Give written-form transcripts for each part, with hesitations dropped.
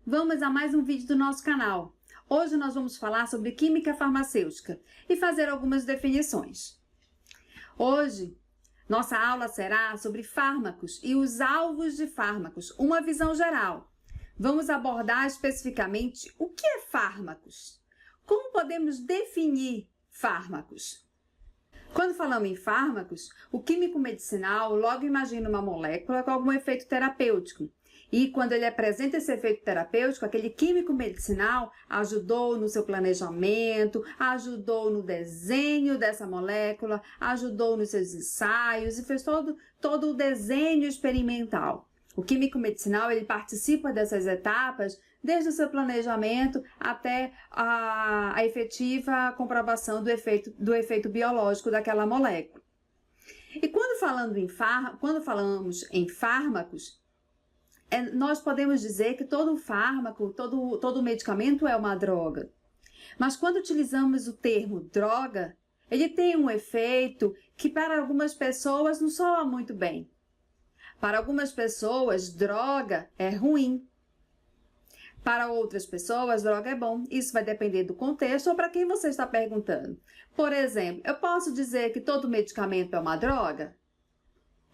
Vamos a mais um vídeo do nosso canal. Hoje nós vamos falar sobre química farmacêutica e fazer algumas definições. Hoje, nossa aula será sobre fármacos e os alvos de fármacos, uma visão geral. Vamos abordar especificamente o que é fármacos. Como podemos definir fármacos? Quando falamos em fármacos, o químico medicinal logo imagina uma molécula com algum efeito terapêutico. E quando ele apresenta esse efeito terapêutico, aquele químico medicinal ajudou no seu planejamento, ajudou no desenho dessa molécula, ajudou nos seus ensaios e fez todo o desenho experimental. O químico medicinal ele participa dessas etapas desde o seu planejamento até a efetiva comprovação do efeito biológico daquela molécula. E quando falamos em fármacos, nós podemos dizer que todo fármaco, todo medicamento é uma droga. Mas quando utilizamos o termo droga, ele tem um efeito que para algumas pessoas não soa muito bem. Para algumas pessoas, droga é ruim. Para outras pessoas, droga é bom. Isso vai depender do contexto ou para quem você está perguntando. Por exemplo, eu posso dizer que todo medicamento é uma droga?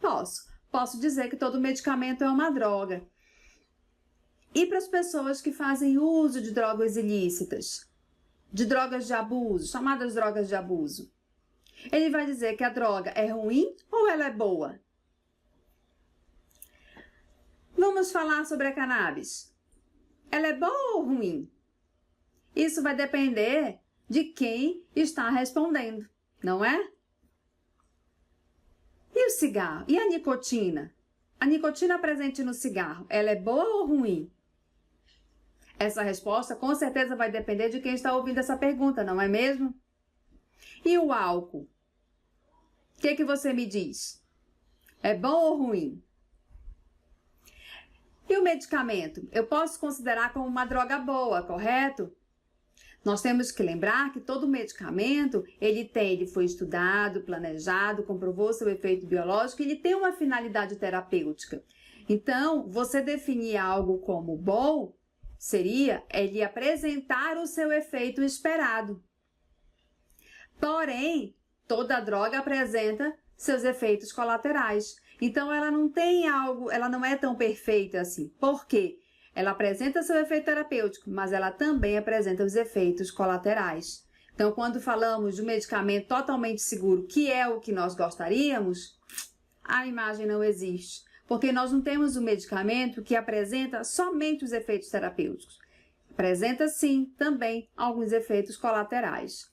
Posso. Posso dizer que todo medicamento é uma droga. E para as pessoas que fazem uso de drogas ilícitas, de drogas de abuso, chamadas drogas de abuso, ele vai dizer que a droga é ruim ou ela é boa? Vamos falar sobre a cannabis. Ela é boa ou ruim? Isso vai depender de quem está respondendo, não é? E o cigarro? E a nicotina? A nicotina presente no cigarro, ela é boa ou ruim? Essa resposta com certeza vai depender de quem está ouvindo essa pergunta, não é mesmo? E o álcool? O que você me diz? É bom ou ruim? E o medicamento? Eu posso considerar como uma droga boa, correto? Nós temos que lembrar que todo medicamento, ele foi estudado, planejado, comprovou seu efeito biológico e ele tem uma finalidade terapêutica. Então, você definir algo como bom seria ele apresentar o seu efeito esperado. Porém, toda droga apresenta seus efeitos colaterais. Então, ela não é tão perfeita assim. Por quê? Ela apresenta seu efeito terapêutico, mas ela também apresenta os efeitos colaterais. Então, quando falamos de um medicamento totalmente seguro, que é o que nós gostaríamos, a imagem não existe. Porque nós não temos um medicamento que apresenta somente os efeitos terapêuticos. Apresenta, sim, também alguns efeitos colaterais.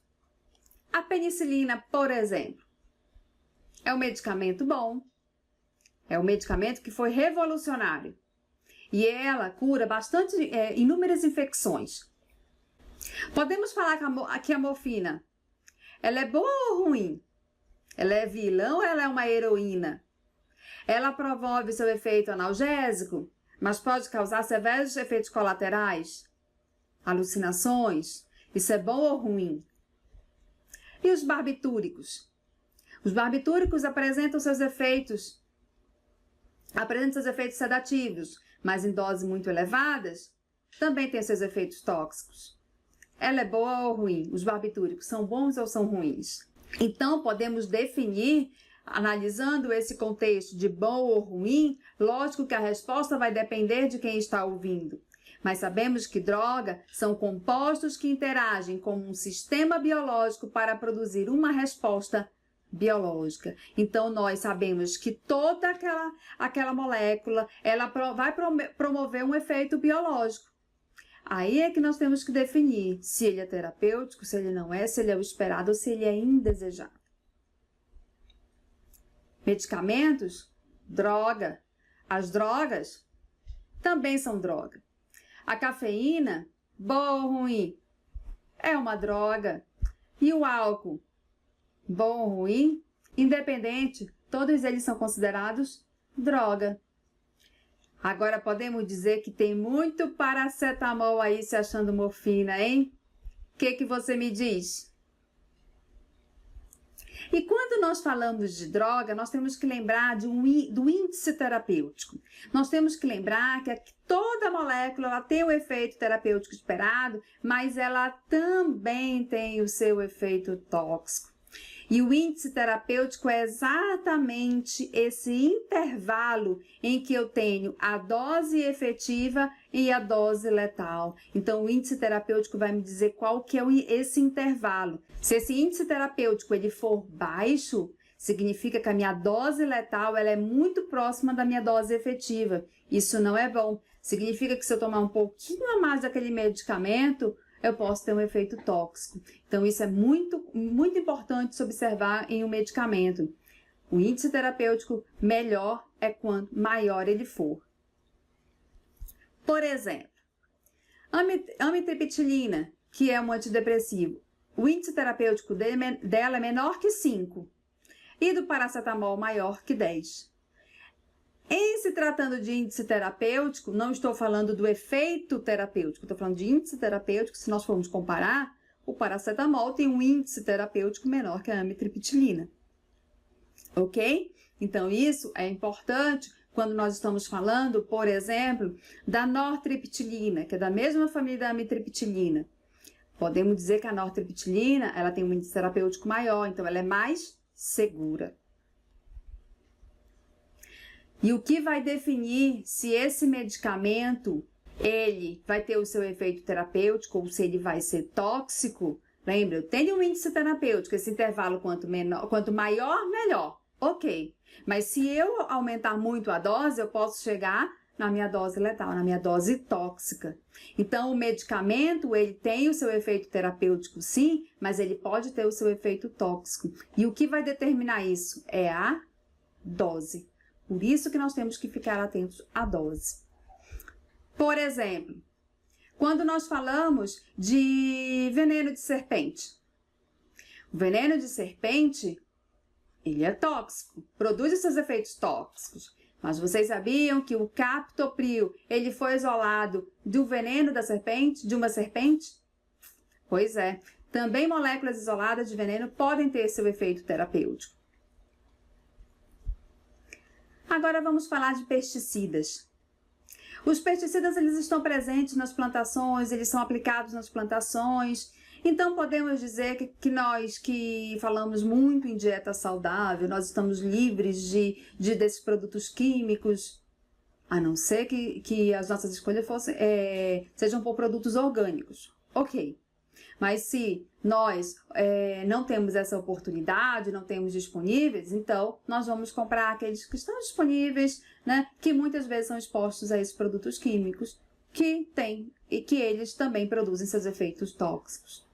A penicilina, por exemplo, é um medicamento bom. É um medicamento que foi revolucionário. E ela cura inúmeras infecções. Podemos falar que a morfina, ela é boa ou ruim? Ela é vilã ou ela é uma heroína? Ela promove seu efeito analgésico, mas pode causar severos efeitos colaterais, alucinações. Isso é bom ou ruim? E os barbitúricos? Os barbitúricos apresentam seus efeitos sedativos, mas em doses muito elevadas, também tem seus efeitos tóxicos. Ela é boa ou ruim? Os barbitúricos são bons ou são ruins? Então, podemos definir, analisando esse contexto de bom ou ruim, lógico que a resposta vai depender de quem está ouvindo. Mas sabemos que drogas são compostos que interagem com um sistema biológico para produzir uma resposta biológica. Então, nós sabemos que toda aquela molécula, ela vai promover um efeito biológico. Aí é que nós temos que definir se ele é terapêutico, se ele não é, se ele é o esperado ou se ele é indesejado. Medicamentos, droga. As drogas também são droga. A cafeína, boa ou ruim? É uma droga. E o álcool? Bom ou ruim, independente, todos eles são considerados droga. Agora podemos dizer que tem muito paracetamol aí se achando morfina, hein? O que você me diz? E quando nós falamos de droga, nós temos que lembrar do índice terapêutico. Nós temos que lembrar que toda molécula ela tem o efeito terapêutico esperado, mas ela também tem o seu efeito tóxico. E o índice terapêutico é exatamente esse intervalo em que eu tenho a dose efetiva e a dose letal. Então, o índice terapêutico vai me dizer qual que é esse intervalo. Se esse índice terapêutico ele for baixo, significa que a minha dose letal ela é muito próxima da minha dose efetiva. Isso não é bom. Significa que se eu tomar um pouquinho a mais daquele medicamento, eu posso ter um efeito tóxico. Então, isso é muito importante se observar em um medicamento. O índice terapêutico melhor é quanto maior ele for. Por exemplo, amitriptilina, que é um antidepressivo, o índice terapêutico dela é menor que 5 e do paracetamol maior que 10. Em se tratando de índice terapêutico, não estou falando do efeito terapêutico, estou falando de índice terapêutico. Se nós formos comparar, o paracetamol tem um índice terapêutico menor que a amitriptilina. Ok? Então, isso é importante quando nós estamos falando, por exemplo, da nortriptilina, que é da mesma família da amitriptilina. Podemos dizer que a nortriptilina ela tem um índice terapêutico maior, então ela é mais segura. E o que vai definir se esse medicamento ele vai ter o seu efeito terapêutico ou se ele vai ser tóxico? Lembra, eu tenho um índice terapêutico, esse intervalo quanto maior, melhor. Ok, mas se eu aumentar muito a dose, eu posso chegar na minha dose letal, na minha dose tóxica. Então, o medicamento, ele tem o seu efeito terapêutico, sim, mas ele pode ter o seu efeito tóxico. E o que vai determinar isso é a dose. Por isso que nós temos que ficar atentos à dose. Por exemplo, quando nós falamos de veneno de serpente. O veneno de serpente, ele é tóxico, produz os seus efeitos tóxicos. Mas vocês sabiam que o captopril, ele foi isolado do veneno da serpente, de uma serpente? Pois é, também moléculas isoladas de veneno podem ter seu efeito terapêutico. Agora vamos falar de pesticidas. Os pesticidas eles estão presentes nas plantações, eles são aplicados nas plantações. Então podemos dizer que nós que falamos muito em dieta saudável, nós estamos livres desses produtos químicos, a não ser que as nossas escolhas sejam por produtos orgânicos. Ok. Mas se nós não temos essa oportunidade, não temos disponíveis, então nós vamos comprar aqueles que estão disponíveis, né, que muitas vezes são expostos a esses produtos químicos que têm e que eles também produzem seus efeitos tóxicos.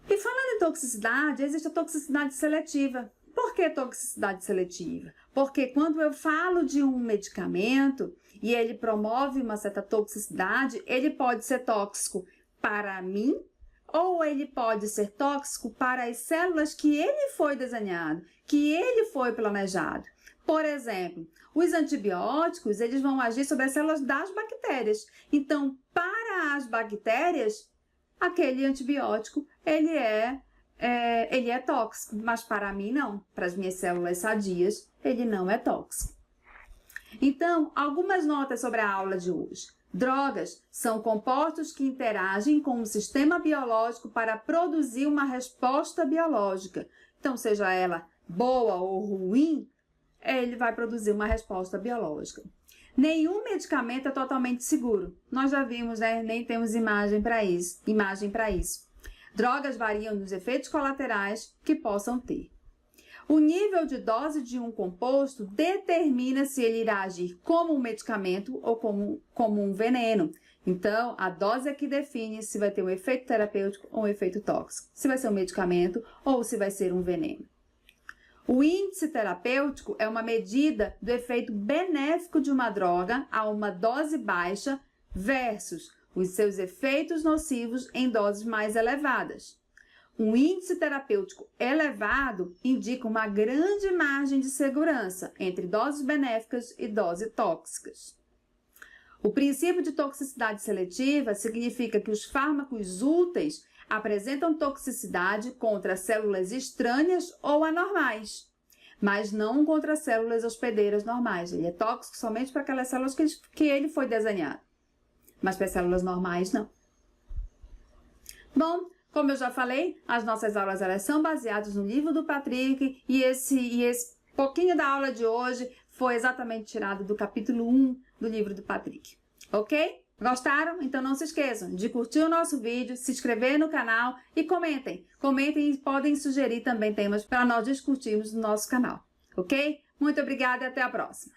E falando em toxicidade, existe a toxicidade seletiva. Por que toxicidade seletiva? Porque quando eu falo de um medicamento e ele promove uma certa toxicidade, ele pode ser tóxico para mim ou ele pode ser tóxico para as células que ele foi desenhado, que ele foi planejado. Por exemplo, os antibióticos, eles vão agir sobre as células das bactérias. Então, para as bactérias, aquele antibiótico, ele é tóxico, mas para mim não. Para as minhas células sadias, ele não é tóxico. Então, algumas notas sobre a aula de hoje. Drogas são compostos que interagem com o sistema biológico para produzir uma resposta biológica. Então, seja ela boa ou ruim, ele vai produzir uma resposta biológica. Nenhum medicamento é totalmente seguro. Nós já vimos, né? Nem temos imagem para isso. Drogas variam nos efeitos colaterais que possam ter. O nível de dose de um composto determina se ele irá agir como um medicamento ou como um veneno. Então, a dose é que define se vai ter um efeito terapêutico ou um efeito tóxico, se vai ser um medicamento ou se vai ser um veneno. O índice terapêutico é uma medida do efeito benéfico de uma droga a uma dose baixa versus os seus efeitos nocivos em doses mais elevadas. Um índice terapêutico elevado indica uma grande margem de segurança entre doses benéficas e doses tóxicas. O princípio de toxicidade seletiva significa que os fármacos úteis apresentam toxicidade contra células estranhas ou anormais, mas não contra células hospedeiras normais. Ele é tóxico somente para aquelas células que ele foi desenhado, mas para as células normais não. Bom, como eu já falei, as nossas aulas elas são baseadas no livro do Patrick e esse pouquinho da aula de hoje foi exatamente tirado do capítulo 1 do livro do Patrick, ok? Gostaram? Então não se esqueçam de curtir o nosso vídeo, se inscrever no canal e comentem. Comentem e podem sugerir também temas para nós discutirmos no nosso canal, ok? Muito obrigada e até a próxima!